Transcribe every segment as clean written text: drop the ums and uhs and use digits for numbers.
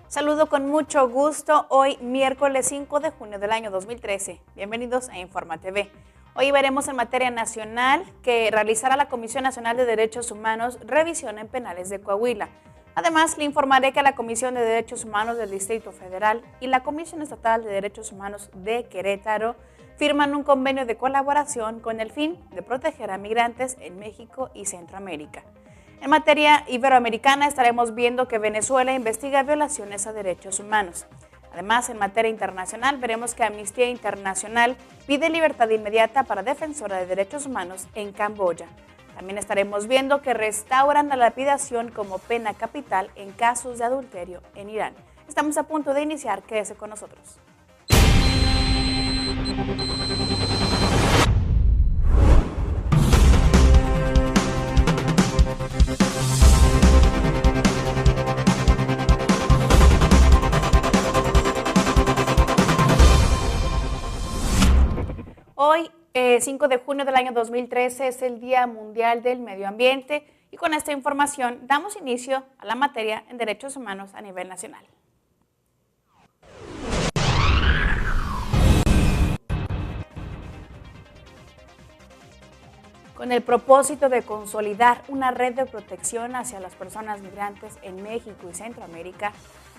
Saludo con mucho gusto hoy miércoles 5 de junio del año 2013. Bienvenidos a Informa TV. Hoy veremos en materia nacional que realizará la Comisión Nacional de Derechos Humanos revisión en penales de Coahuila. Además, le informaré que la Comisión de Derechos Humanos del Distrito Federal y la Comisión Estatal de Derechos Humanos de Querétaro firman un convenio de colaboración con el fin de proteger a migrantes en México y Centroamérica. En materia iberoamericana estaremos viendo que Venezuela investiga violaciones a derechos humanos. Además, en materia internacional veremos que Amnistía Internacional pide libertad inmediata para defensora de derechos humanos en Camboya. También estaremos viendo que restauran la lapidación como pena capital en casos de adulterio en Irán. Estamos a punto de iniciar, quédese con nosotros. Hoy, 5 de junio del año 2013, es el Día Mundial del Medio Ambiente y con esta información damos inicio a la materia en derechos humanos a nivel nacional. Con el propósito de consolidar una red de protección hacia las personas migrantes en México y Centroamérica,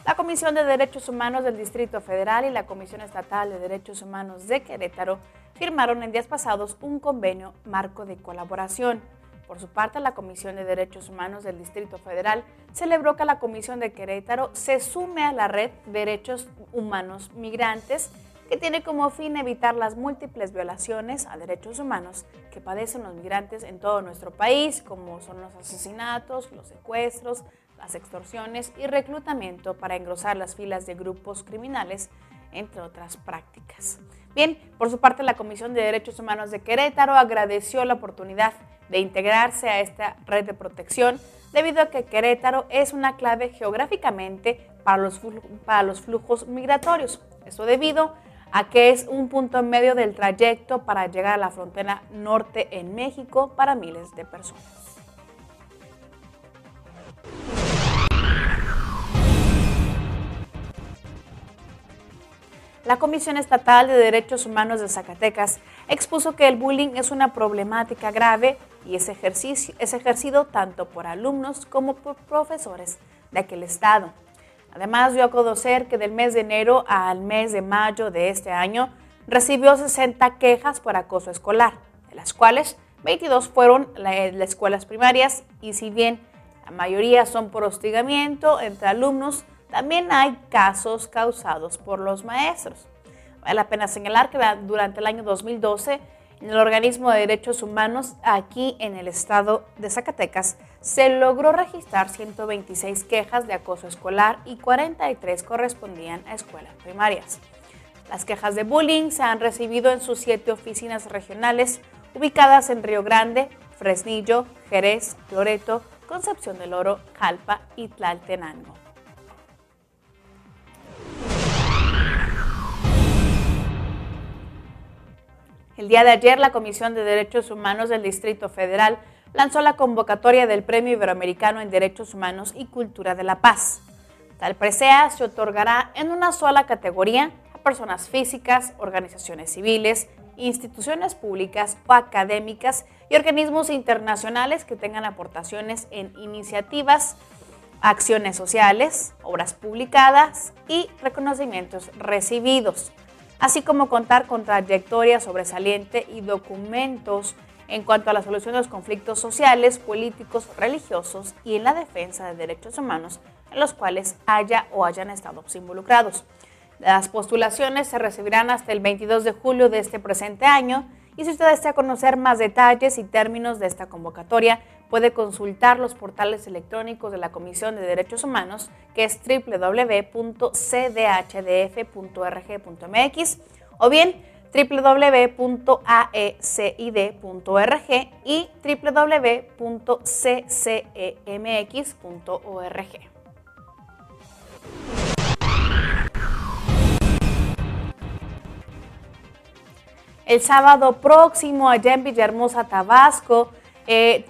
la Comisión de Derechos Humanos del Distrito Federal y la Comisión Estatal de Derechos Humanos de Querétaro firmaron en días pasados un convenio marco de colaboración. Por su parte, la Comisión de Derechos Humanos del Distrito Federal celebró que la Comisión de Querétaro se sume a la red Derechos Humanos Migrantes, que tiene como fin evitar las múltiples violaciones a derechos humanos que padecen los migrantes en todo nuestro país, como son los asesinatos, los secuestros, las extorsiones y reclutamiento para engrosar las filas de grupos criminales, entre otras prácticas. Bien, por su parte, la Comisión de Derechos Humanos de Querétaro agradeció la oportunidad de integrarse a esta red de protección debido a que Querétaro es una clave geográficamente para los flujos migratorios. Esto debido a que es un punto en medio del trayecto para llegar a la frontera norte en México para miles de personas. La Comisión Estatal de Derechos Humanos de Zacatecas expuso que el bullying es una problemática grave y es ejercido tanto por alumnos como por profesores de aquel estado. Además, dio a conocer que del mes de enero al mes de mayo de este año recibió 60 quejas por acoso escolar, de las cuales 22 fueron en las escuelas primarias y si bien la mayoría son por hostigamiento entre alumnos, también hay casos causados por los maestros. Vale la pena señalar que durante el año 2012, en el Organismo de Derechos Humanos aquí en el estado de Zacatecas, se logró registrar 126 quejas de acoso escolar y 43 correspondían a escuelas primarias. Las quejas de bullying se han recibido en sus 7 oficinas regionales ubicadas en Río Grande, Fresnillo, Jerez, Loreto, Concepción del Oro, Jalpa y Tlaltenango. El día de ayer, la Comisión de Derechos Humanos del Distrito Federal lanzó la convocatoria del Premio Iberoamericano en Derechos Humanos y Cultura de la Paz. Tal presea se otorgará en una sola categoría a personas físicas, organizaciones civiles, instituciones públicas o académicas y organismos internacionales que tengan aportaciones en iniciativas, acciones sociales, obras publicadas y reconocimientos recibidos, así como contar con trayectoria sobresaliente y documentos en cuanto a la solución de los conflictos sociales, políticos, religiosos y en la defensa de derechos humanos en los cuales hayan estado involucrados. Las postulaciones se recibirán hasta el 22 de julio de este presente año y si usted desea conocer más detalles y términos de esta convocatoria, puede consultar los portales electrónicos de la Comisión de Derechos Humanos, que es www.cdhdf.org.mx o bien www.aecid.org y www.ccemx.org. El sábado próximo, allá en Villahermosa, Tabasco,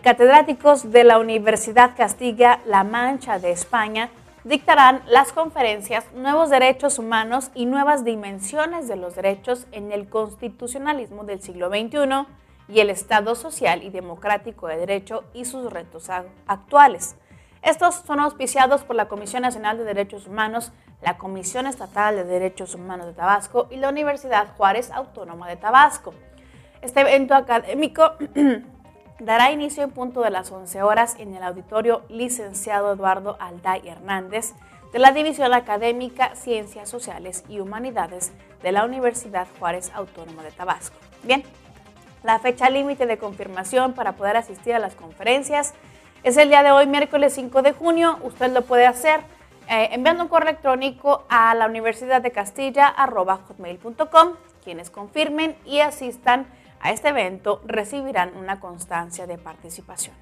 catedráticos de la Universidad Castilla-La Mancha de España dictarán las conferencias Nuevos Derechos Humanos y Nuevas Dimensiones de los Derechos en el Constitucionalismo del siglo XXI y el Estado Social y Democrático de Derecho y sus retos actuales. Estos son auspiciados por la Comisión Nacional de Derechos Humanos, la Comisión Estatal de Derechos Humanos de Tabasco y la Universidad Juárez Autónoma de Tabasco. Este evento académico dará inicio en punto de las 11 horas en el auditorio Licenciado Eduardo Alday Hernández de la División Académica Ciencias Sociales y Humanidades de la Universidad Juárez Autónoma de Tabasco. Bien, la fecha límite de confirmación para poder asistir a las conferencias es el día de hoy, miércoles 5 de junio. Usted lo puede hacer enviando un correo electrónico a la Universidad de Castilla@hotmail.com. Quienes confirmen y asistan a este evento recibirán una constancia de participación.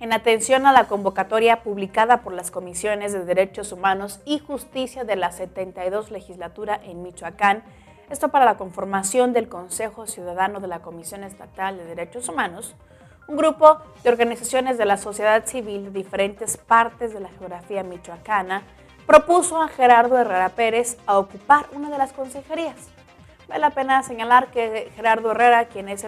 En atención a la convocatoria publicada por las Comisiones de Derechos Humanos y Justicia de la 72 legislatura en Michoacán, esto para la conformación del Consejo Ciudadano de la Comisión Estatal de Derechos Humanos, un grupo de organizaciones de la sociedad civil de diferentes partes de la geografía michoacana propuso a Gerardo Herrera Pérez a ocupar una de las consejerías. Vale la pena señalar que Gerardo Herrera, quien es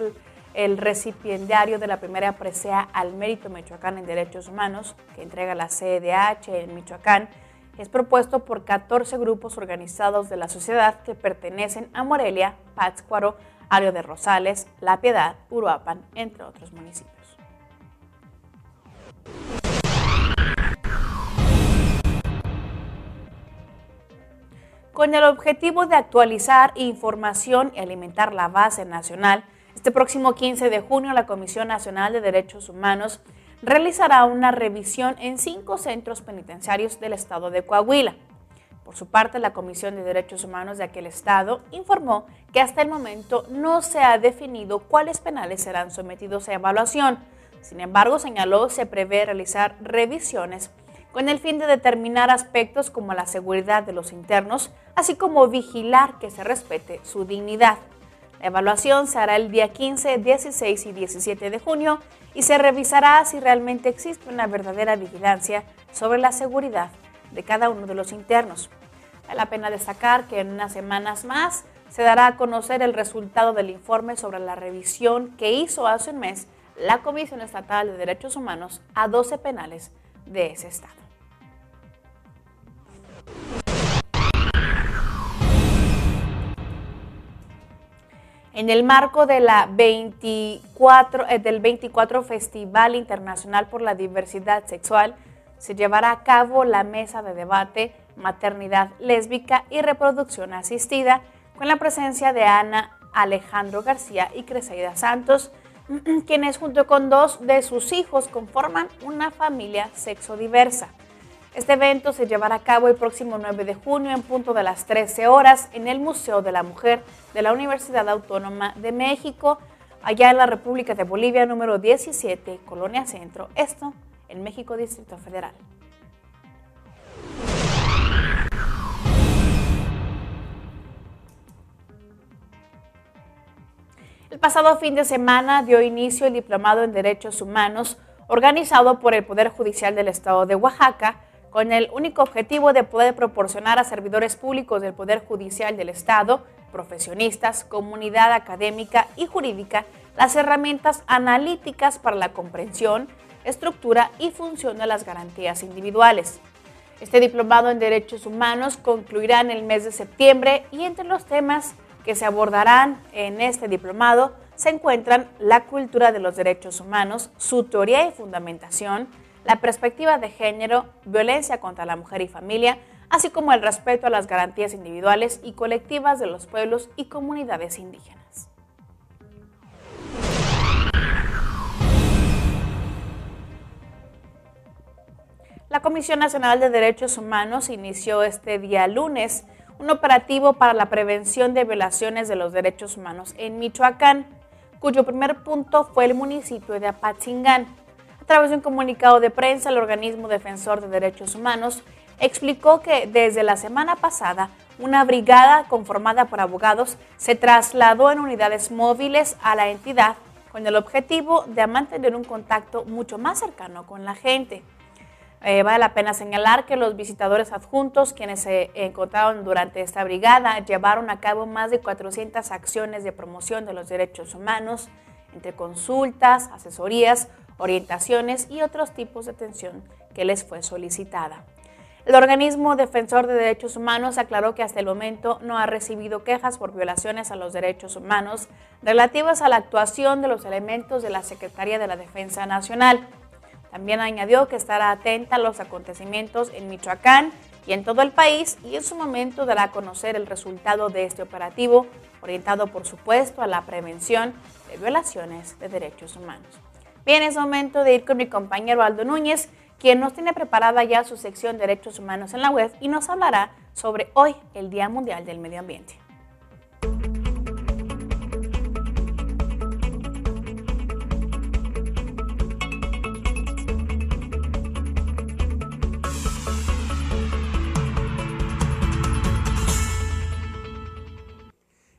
el recipiendario de la primera presea al Mérito Michoacán en Derechos Humanos, que entrega la CEDH en Michoacán, es propuesto por 14 grupos organizados de la sociedad que pertenecen a Morelia, Pátzcuaro, Ario de Rosales, La Piedad, Uruapan, entre otros municipios. Con el objetivo de actualizar información y alimentar la base nacional, este próximo 15 de junio la Comisión Nacional de Derechos Humanos realizará una revisión en 5 centros penitenciarios del estado de Coahuila. Por su parte, la Comisión de Derechos Humanos de aquel estado informó que hasta el momento no se ha definido cuáles penales serán sometidos a evaluación. Sin embargo, señaló, se prevé realizar revisiones con el fin de determinar aspectos como la seguridad de los internos, así como vigilar que se respete su dignidad. La evaluación se hará el día 15, 16 y 17 de junio y se revisará si realmente existe una verdadera vigilancia sobre la seguridad de cada uno de los internos. Vale la pena destacar que en unas semanas más se dará a conocer el resultado del informe sobre la revisión que hizo hace un mes la Comisión Estatal de Derechos Humanos a 12 penales de ese estado. En el marco de del 24 Festival Internacional por la Diversidad Sexual, se llevará a cabo la mesa de debate Maternidad Lésbica y Reproducción Asistida, con la presencia de Ana Alejandro García y Creseida Santos, quienes junto con 2 de sus hijos conforman una familia sexodiversa. Este evento se llevará a cabo el próximo 9 de junio en punto de las 13 horas en el Museo de la Mujer de la Universidad Autónoma de México, allá en la República de Bolivia, número 17, Colonia Centro, esto en México, Distrito Federal. El pasado fin de semana dio inicio el Diplomado en Derechos Humanos organizado por el Poder Judicial del Estado de Oaxaca, con el único objetivo de poder proporcionar a servidores públicos del Poder Judicial del Estado, profesionistas, comunidad académica y jurídica, las herramientas analíticas para la comprensión, estructura y función de las garantías individuales. Este diplomado en Derechos Humanos concluirá en el mes de septiembre y entre los temas que se abordarán en este diplomado se encuentran la cultura de los derechos humanos, su teoría y fundamentación, la perspectiva de género, violencia contra la mujer y familia, así como el respeto a las garantías individuales y colectivas de los pueblos y comunidades indígenas. La Comisión Nacional de Derechos Humanos inició este día lunes un operativo para la prevención de violaciones de los derechos humanos en Michoacán, cuyo primer punto fue el municipio de Apatzingán. A través de un comunicado de prensa, el organismo defensor de derechos humanos explicó que desde la semana pasada una brigada conformada por abogados se trasladó en unidades móviles a la entidad con el objetivo de mantener un contacto mucho más cercano con la gente. Vale la pena señalar que los visitadores adjuntos, quienes se encontraron durante esta brigada, llevaron a cabo más de 400 acciones de promoción de los derechos humanos, entre consultas, asesorías, orientaciones y otros tipos de atención que les fue solicitada. El organismo defensor de derechos humanos aclaró que hasta el momento no ha recibido quejas por violaciones a los derechos humanos relativas a la actuación de los elementos de la Secretaría de la Defensa Nacional. También añadió que estará atenta a los acontecimientos en Michoacán y en todo el país y en su momento dará a conocer el resultado de este operativo, orientado por supuesto a la prevención de violaciones de derechos humanos. Bien, es momento de ir con mi compañero Aldo Núñez, quien nos tiene preparada ya su sección de Derechos Humanos en la web y nos hablará sobre hoy, el Día Mundial del Medio Ambiente.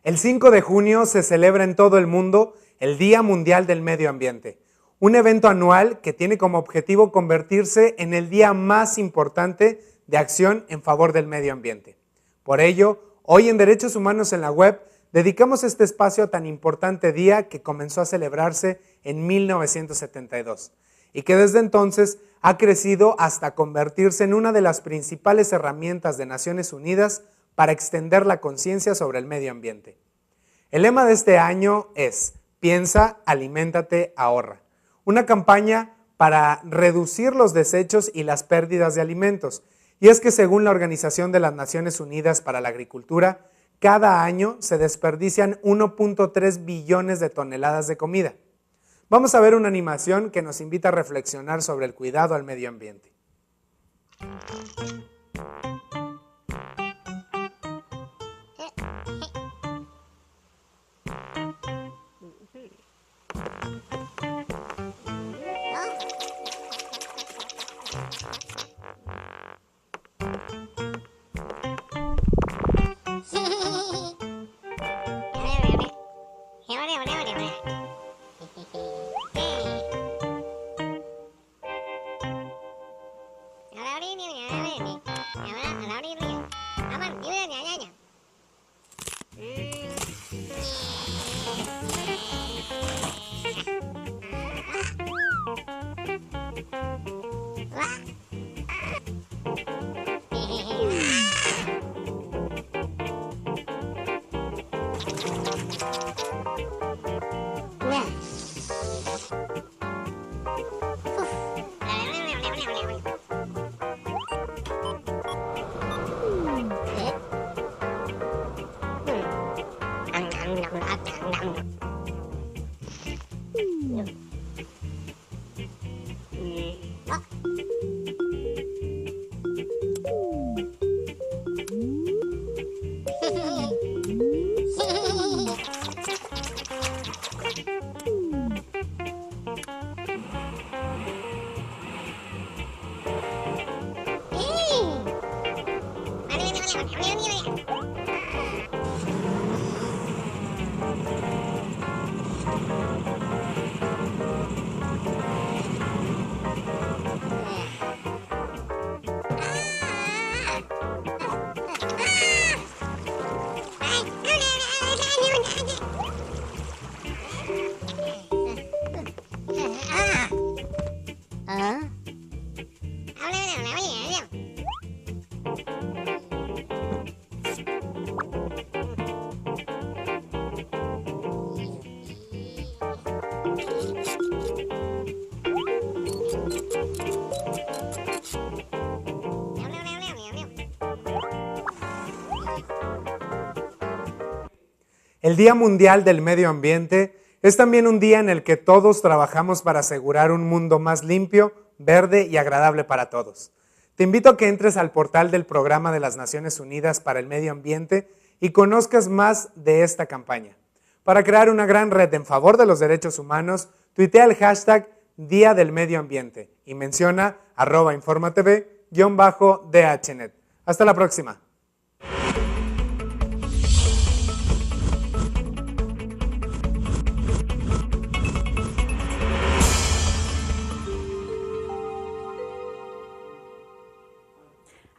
El 5 de junio se celebra en todo el mundo el Día Mundial del Medio Ambiente, un evento anual que tiene como objetivo convertirse en el día más importante de acción en favor del medio ambiente. Por ello, hoy en Derechos Humanos en la web dedicamos este espacio a tan importante día que comenzó a celebrarse en 1972 y que desde entonces ha crecido hasta convertirse en una de las principales herramientas de Naciones Unidas para extender la conciencia sobre el medio ambiente. El lema de este año es Piensa, aliméntate, ahorra. Una campaña para reducir los desechos y las pérdidas de alimentos. Y es que según la Organización de las Naciones Unidas para la Agricultura, cada año se desperdician 1.3 billones de toneladas de comida. Vamos a ver una animación que nos invita a reflexionar sobre el cuidado al medio ambiente. El Día Mundial del Medio Ambiente es también un día en el que todos trabajamos para asegurar un mundo más limpio, verde y agradable para todos. Te invito a que entres al portal del Programa de las Naciones Unidas para el Medio Ambiente y conozcas más de esta campaña. Para crear una gran red en favor de los derechos humanos, tuitea el hashtag Día del Medio Ambiente y menciona @informatv_DHNet. Hasta la próxima.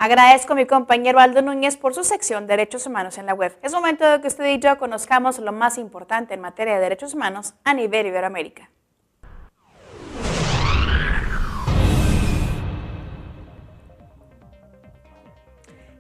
Agradezco a mi compañero Aldo Núñez por su sección Derechos Humanos en la web. Es momento de que usted y yo conozcamos lo más importante en materia de derechos humanos a nivel Iberoamérica.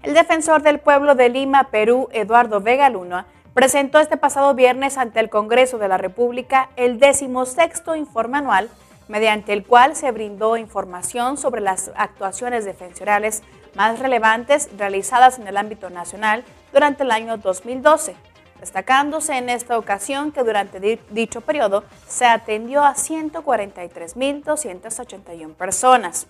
El defensor del pueblo de Lima, Perú, Eduardo Vega Luna, presentó este pasado viernes ante el Congreso de la República el 16º informe anual, mediante el cual se brindó información sobre las actuaciones defensoriales más relevantes realizadas en el ámbito nacional durante el año 2012, destacándose en esta ocasión que durante dicho periodo se atendió a 143.281 personas.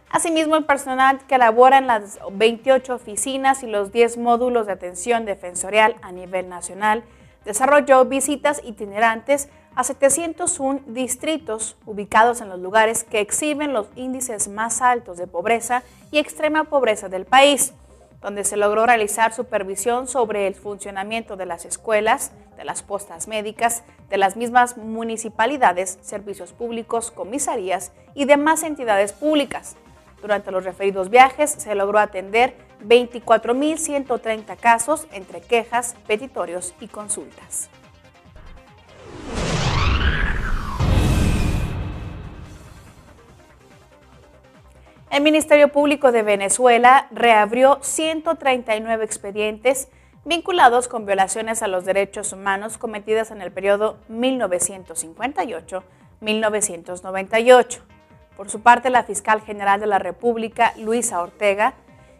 Asimismo, el personal que labora en las 28 oficinas y los 10 módulos de atención defensorial a nivel nacional desarrolló visitas itinerantes a 701 distritos ubicados en los lugares que exhiben los índices más altos de pobreza y extrema pobreza del país, donde se logró realizar supervisión sobre el funcionamiento de las escuelas, de las postas médicas, de las mismas municipalidades, servicios públicos, comisarías y demás entidades públicas. Durante los referidos viajes se logró atender 24.130 casos entre quejas, petitorios y consultas. El Ministerio Público de Venezuela reabrió 139 expedientes vinculados con violaciones a los derechos humanos cometidas en el periodo 1958-1998. Por su parte, la fiscal general de la República, Luisa Ortega,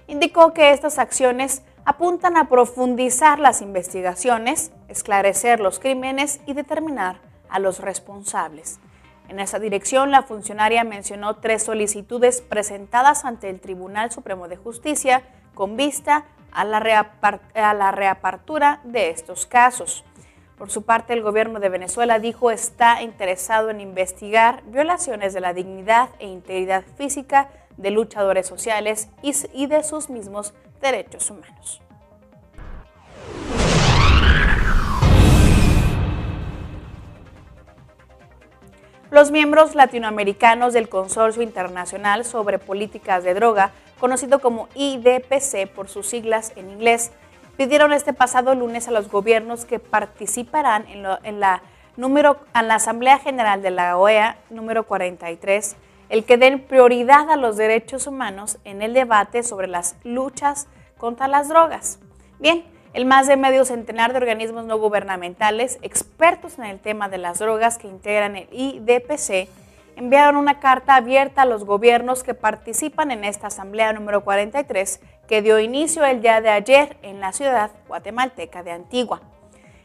indicó que estas acciones apuntan a profundizar las investigaciones, esclarecer los crímenes y determinar a los responsables. En esa dirección, la funcionaria mencionó 3 solicitudes presentadas ante el Tribunal Supremo de Justicia con vista a la reapertura de estos casos. Por su parte, el gobierno de Venezuela dijo está interesado en investigar violaciones de la dignidad e integridad física de luchadores sociales y de sus mismos derechos humanos. Los miembros latinoamericanos del Consorcio Internacional sobre Políticas de Droga, conocido como IDPC por sus siglas en inglés, pidieron este pasado lunes a los gobiernos que participarán en la Asamblea General de la OEA número 43, el que den prioridad a los derechos humanos en el debate sobre las luchas contra las drogas. Bien, el más de medio centenar de organismos no gubernamentales, expertos en el tema de las drogas que integran el IDPC, enviaron una carta abierta a los gobiernos que participan en esta Asamblea número 43, que dio inicio el día de ayer en la ciudad guatemalteca de Antigua.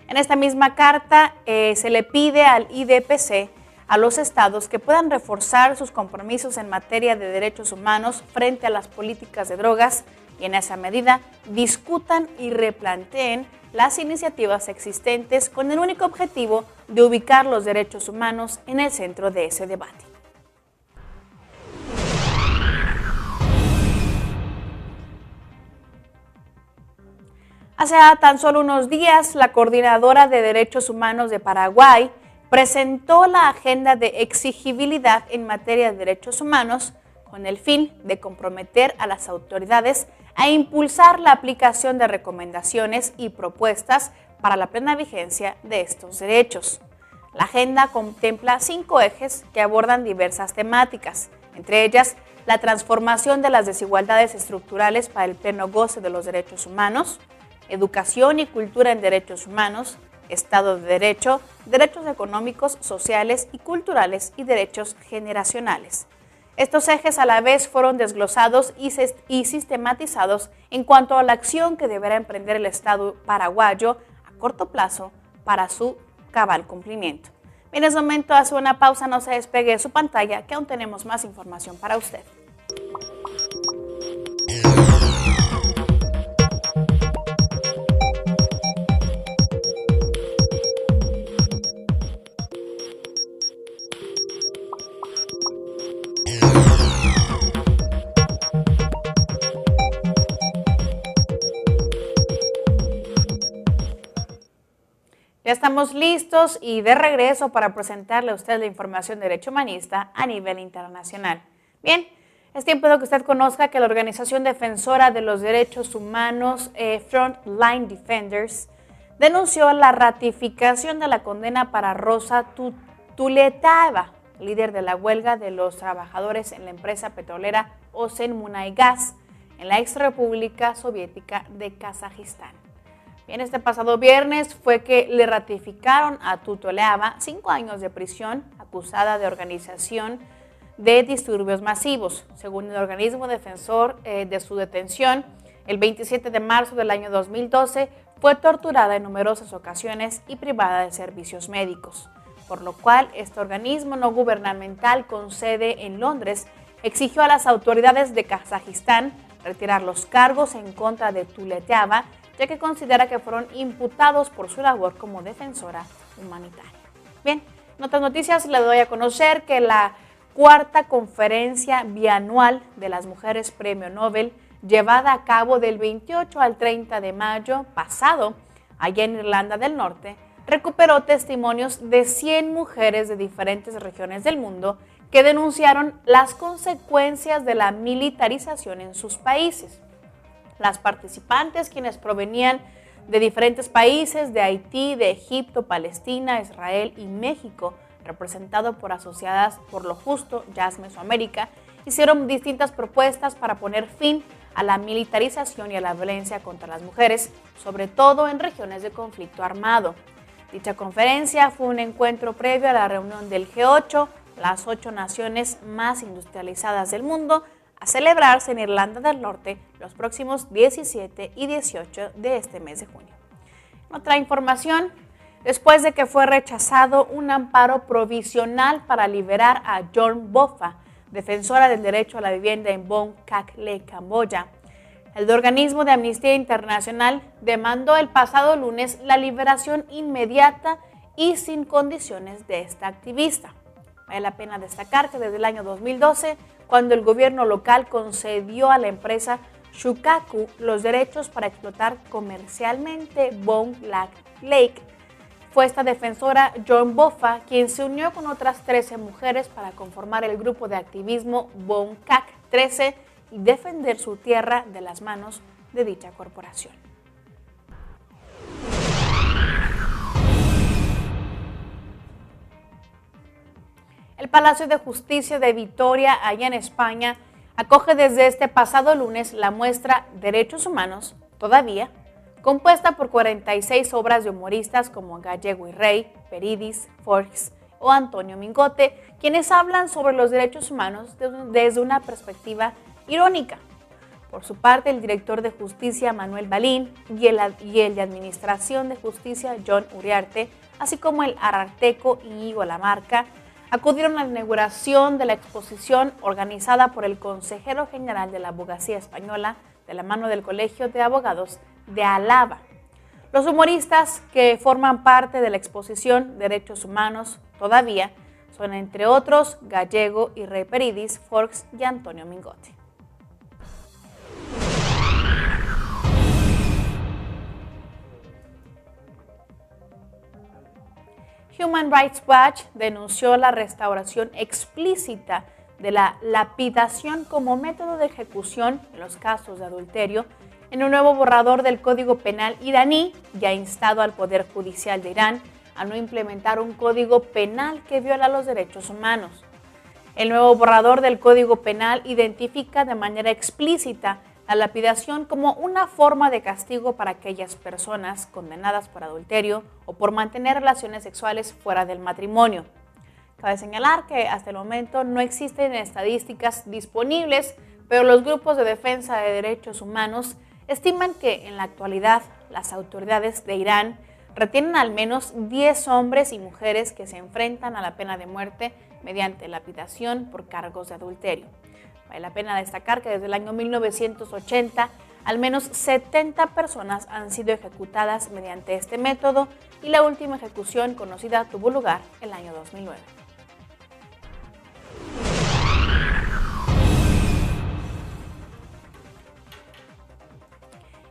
En esta misma carta se le pide al IDPC a los estados que puedan reforzar sus compromisos en materia de derechos humanos frente a las políticas de drogas y en esa medida discutan y replanteen las iniciativas existentes con el único objetivo de ubicar los derechos humanos en el centro de ese debate. Hace tan solo unos días, la Coordinadora de Derechos Humanos de Paraguay presentó la agenda de exigibilidad en materia de derechos humanos con el fin de comprometer a las autoridades a impulsar la aplicación de recomendaciones y propuestas para la plena vigencia de estos derechos. La agenda contempla 5 ejes que abordan diversas temáticas, entre ellas la transformación de las desigualdades estructurales para el pleno goce de los derechos humanos, educación y cultura en derechos humanos, Estado de Derecho, derechos económicos, sociales y culturales y derechos generacionales. Estos ejes a la vez fueron desglosados y sistematizados en cuanto a la acción que deberá emprender el Estado paraguayo a corto plazo para su cabal cumplimiento. Bien, es momento de hacer una pausa, no se despegue de su pantalla, que aún tenemos más información para usted. Ya estamos listos y de regreso para presentarle a usted la información de derecho humanista a nivel internacional. Bien, Es tiempo de que usted conozca que la organización defensora de los derechos humanos, Frontline Defenders, denunció la ratificación de la condena para Rosa Tulebaeva, líder de la huelga de los trabajadores en la empresa petrolera Ozenmunaygas, en la ex República Soviética de Kazajistán. Bien, este pasado viernes fue que le ratificaron a Tulebaeva 5 años de prisión, acusada de organización de disturbios masivos. Según el organismo defensor de su detención, el 27 de marzo del año 2012 fue torturada en numerosas ocasiones y privada de servicios médicos, por lo cual este organismo no gubernamental con sede en Londres exigió a las autoridades de Kazajistán retirar los cargos en contra de Tulebaeva, ya que considera que fueron imputados por su labor como defensora humanitaria. Bien, en otras noticias le doy a conocer que la cuarta conferencia bianual de las mujeres Premio Nobel, llevada a cabo del 28 al 30 de mayo pasado, allá en Irlanda del Norte, recuperó testimonios de 100 mujeres de diferentes regiones del mundo que denunciaron las consecuencias de la militarización en sus países. Las participantes, quienes provenían de diferentes países, de Haití, de Egipto, Palestina, Israel y México, representado por Asociadas por lo Justo, Jazz Mesoamérica, hicieron distintas propuestas para poner fin a la militarización y a la violencia contra las mujeres, sobre todo en regiones de conflicto armado. Dicha conferencia fue un encuentro previo a la reunión del G8, las 8 naciones más industrializadas del mundo, a celebrarse en Irlanda del Norte los próximos 17 y 18 de este mes de junio. En otra información, después de que fue rechazado un amparo provisional para liberar a John Boffa, defensora del derecho a la vivienda en Bong Kac-le, Camboya, el organismo de Amnistía Internacional demandó el pasado lunes la liberación inmediata y sin condiciones de esta activista. Vale la pena destacar que desde el año 2012, cuando el gobierno local concedió a la empresa Shukaku los derechos para explotar comercialmente Bong Lake, fue esta defensora, John Boffa, quien se unió con otras 13 mujeres para conformar el grupo de activismo Bong Kac 13 y defender su tierra de las manos de dicha corporación. El Palacio de Justicia de Vitoria, allá en España, acoge desde este pasado lunes la muestra Derechos Humanos, todavía, compuesta por 46 obras de humoristas como Gallego y Rey, Peridis, Forks o Antonio Mingote, quienes hablan sobre los derechos humanos desde una perspectiva irónica. Por su parte, el director de Justicia, Manuel Balín, y el de Administración de Justicia, John Uriarte, así como el ararteco Íñigo Lamarca, acudieron a la inauguración de la exposición organizada por el consejero general de la Abogacía Española, de la mano del Colegio de Abogados de Álava. Los humoristas que forman parte de la exposición Derechos Humanos todavía son, entre otros, Gallego y Rey Peridis, Forks y Antonio Mingote. Human Rights Watch denunció la restauración explícita de la lapidación como método de ejecución en los casos de adulterio en un nuevo borrador del Código Penal iraní y ha instado al Poder Judicial de Irán a no implementar un código penal que viola los derechos humanos. El nuevo borrador del Código Penal identifica de manera explícita la lapidación como una forma de castigo para aquellas personas condenadas por adulterio o por mantener relaciones sexuales fuera del matrimonio. Cabe señalar que hasta el momento no existen estadísticas disponibles, pero los grupos de defensa de derechos humanos estiman que en la actualidad las autoridades de Irán retienen al menos 10 hombres y mujeres que se enfrentan a la pena de muerte mediante lapidación por cargos de adulterio. Vale la pena destacar que desde el año 1980 al menos 70 personas han sido ejecutadas mediante este método y la última ejecución conocida tuvo lugar el año 2009.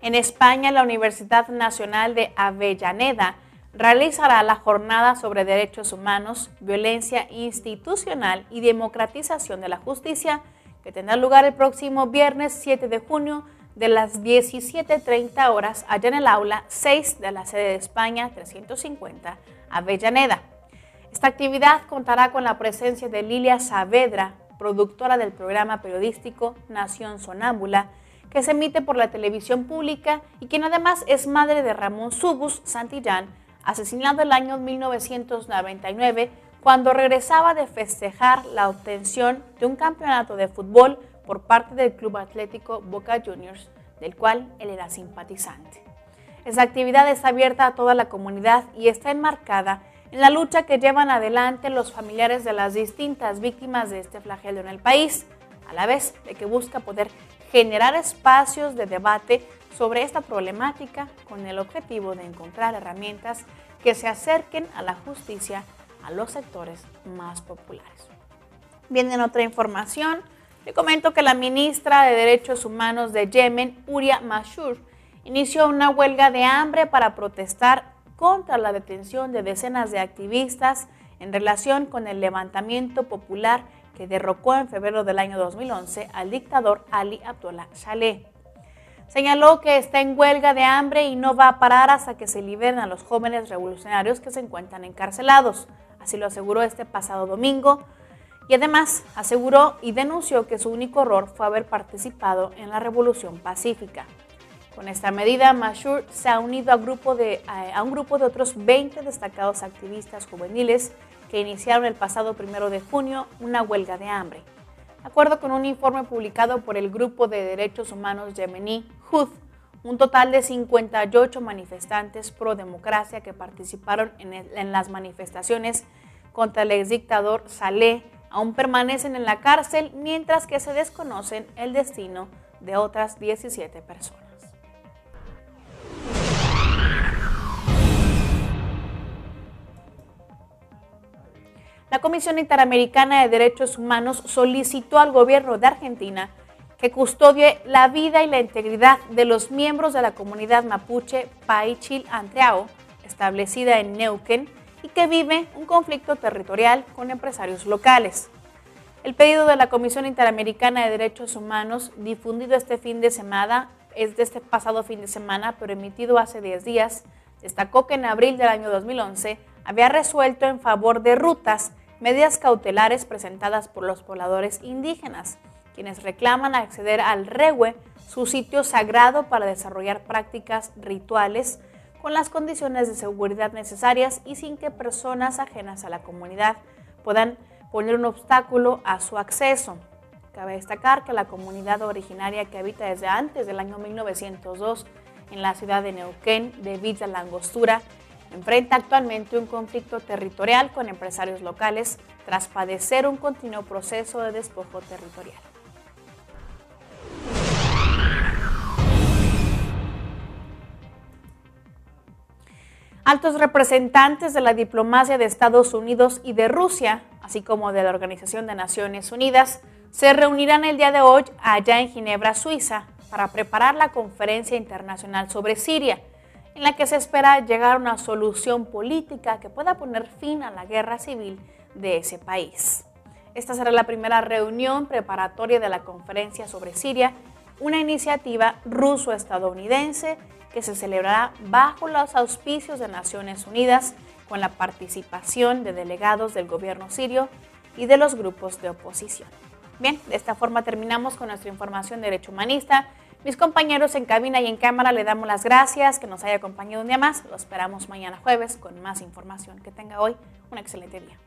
En España, la Universidad Nacional de Avellaneda realizará la jornada sobre derechos humanos, violencia institucional y democratización de la justicia, que tendrá lugar el próximo viernes 7 de junio de las 17:30 horas allá en el aula 6 de la sede de España 350, Avellaneda. Esta actividad contará con la presencia de Lilia Saavedra, productora del programa periodístico Nación Sonámbula, que se emite por la televisión pública y quien además es madre de Ramón Subus Santillán, asesinado el año 1999 cuando regresaba de festejar la obtención de un campeonato de fútbol por parte del Club Atlético Boca Juniors, del cual él era simpatizante. Esta actividad está abierta a toda la comunidad y está enmarcada en la lucha que llevan adelante los familiares de las distintas víctimas de este flagelo en el país, a la vez de que busca poder generar espacios de debate sobre esta problemática con el objetivo de encontrar herramientas que se acerquen a la justicia a los sectores más populares. Bien, en otra información, le comento que la ministra de Derechos Humanos de Yemen, Huria Mashur, inició una huelga de hambre para protestar contra la detención de decenas de activistas en relación con el levantamiento popular que derrocó en febrero del año 2011 al dictador Ali Abdullah Saleh. Señaló que está en huelga de hambre y no va a parar hasta que se liberen a los jóvenes revolucionarios que se encuentran encarcelados. Así lo aseguró este pasado domingo y además aseguró y denunció que su único error fue haber participado en la Revolución Pacífica. Con esta medida, Mashur se ha unido a un grupo de otros 20 destacados activistas juveniles que iniciaron el pasado 1 de junio una huelga de hambre. De acuerdo con un informe publicado por el Grupo de Derechos Humanos yemení, HUD, un total de 58 manifestantes pro democracia que participaron en las manifestaciones contra el exdictador Saleh aún permanecen en la cárcel, mientras que se desconocen el destino de otras 17 personas. La Comisión Interamericana de Derechos Humanos solicitó al gobierno de Argentina que custodie la vida y la integridad de los miembros de la comunidad mapuche Paichil-Antreao, establecida en Neuquén, y que vive un conflicto territorial con empresarios locales. El pedido de la Comisión Interamericana de Derechos Humanos, difundido este pasado fin de semana, pero emitido hace 10 días, destacó que en abril del año 2011 había resuelto en favor de rutas medidas cautelares presentadas por los pobladores indígenas, quienes reclaman acceder al Rehue, su sitio sagrado para desarrollar prácticas rituales con las condiciones de seguridad necesarias y sin que personas ajenas a la comunidad puedan poner un obstáculo a su acceso. Cabe destacar que la comunidad originaria que habita desde antes del año 1902 en la ciudad de Neuquén de Villa Langostura enfrenta actualmente un conflicto territorial con empresarios locales tras padecer un continuo proceso de despojo territorial. Altos representantes de la diplomacia de Estados Unidos y de Rusia, así como de la Organización de Naciones Unidas, se reunirán el día de hoy allá en Ginebra, Suiza, para preparar la conferencia internacional sobre Siria, en la que se espera llegar a una solución política que pueda poner fin a la guerra civil de ese país. Esta será la primera reunión preparatoria de la conferencia sobre Siria, una iniciativa ruso-estadounidense que se celebrará bajo los auspicios de Naciones Unidas con la participación de delegados del gobierno sirio y de los grupos de oposición. Bien, de esta forma terminamos con nuestra información de Derecho Humanista. Mis compañeros en cabina y en cámara le damos las gracias que nos haya acompañado un día más. Lo esperamos mañana jueves con más información. Que tenga hoy un excelente día.